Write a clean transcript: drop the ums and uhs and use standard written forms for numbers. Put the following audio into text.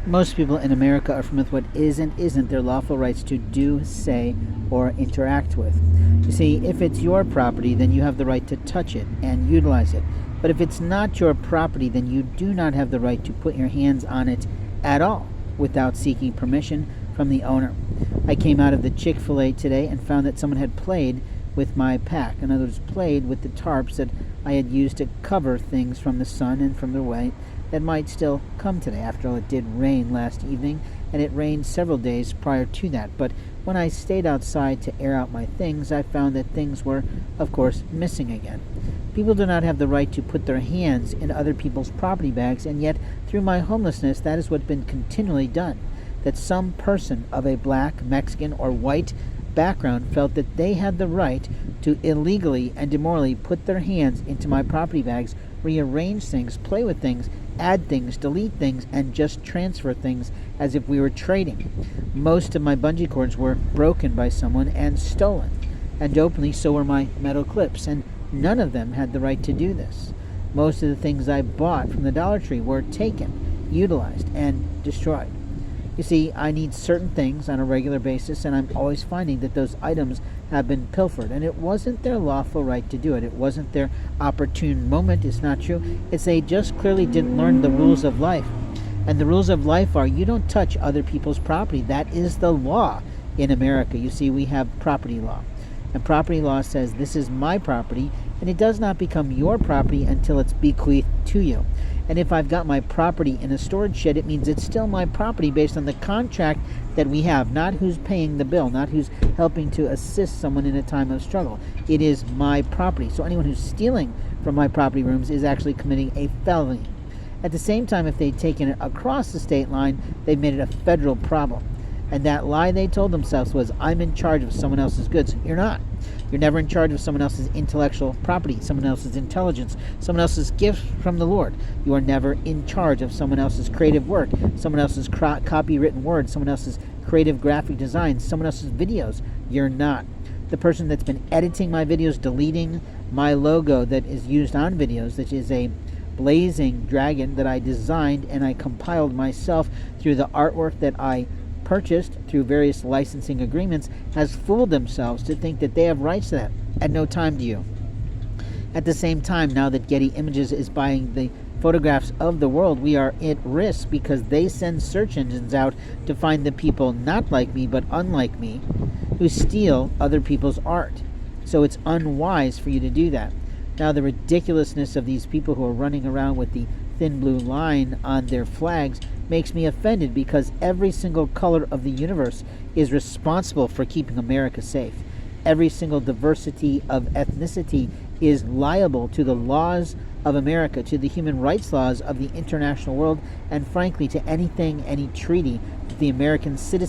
Most people in America are familiar with what is and isn't their lawful rights to do, say, or interact with. You see, if it's your property, then you have the right to touch it and utilize it. But if it's not your property, then you do not have the right to put your hands on it at all without seeking permission from the owner. I came out of the Chick-fil-A today and found that someone had played with my pack. In other words, played with the tarps that I had used to cover things from the sun and from the rain that might still come today. After all, it did rain last evening, and it rained several days prior to that. But when I stayed outside to air out my things, I found that things were, of course, missing again. People do not have the right to put their hands in other people's property bags, and yet, through my homelessness, that is what's been continually done. That some person of a black, Mexican, or white background felt that they had the right to illegally and immorally put their hands into my property bags, rearrange things, play with things, add things, delete things, and just transfer things as if we were trading. Most of my bungee cords were broken by someone and stolen, and openly so were my metal clips, and none of them had the right to do this. Most of the things I bought from the Dollar Tree were taken, utilized, and destroyed. You see, I need certain things on a regular basis, and I'm always finding that those items have been pilfered, and it wasn't their lawful right to do it. It wasn't their opportune moment. It's not true. It's they just clearly didn't learn the rules of life. And the rules of life are you don't touch other people's property. That is the law in America. You see, we have property law. And property law says this is my property, and it does not become your property until it's bequeathed to you. And if I've got my property in a storage shed, it means it's still my property based on the contract that we have, not who's paying the bill, not who's helping to assist someone in a time of struggle. It is my property. So anyone who's stealing from my property rooms is actually committing a felony. At the same time, if they'd taken it across the state line, they've made it a federal problem. And that lie they told themselves was, I'm in charge of someone else's goods. You're not. You're never in charge of someone else's intellectual property, someone else's intelligence, someone else's gift from the Lord. You are never in charge of someone else's creative work, someone else's copywritten words, someone else's creative graphic designs, someone else's videos. You're not. The person that's been editing my videos, deleting my logo that is used on videos, which is a blazing dragon that I designed and I compiled myself through the artwork that I purchased through various licensing agreements, has fooled themselves to think that they have rights to that. At no time do you. At the same time, now that Getty Images is buying the photographs of the world, we are at risk because they send search engines out to find the people not like me but unlike me who steal other people's art. So it's unwise for you to do that. Now, the ridiculousness of these people who are running around with the thin blue line on their flags makes me offended because every single color of the universe is responsible for keeping America safe. Every single diversity of ethnicity is liable to the laws of America, to the human rights laws of the international world, and frankly to anything, any treaty that the American citizen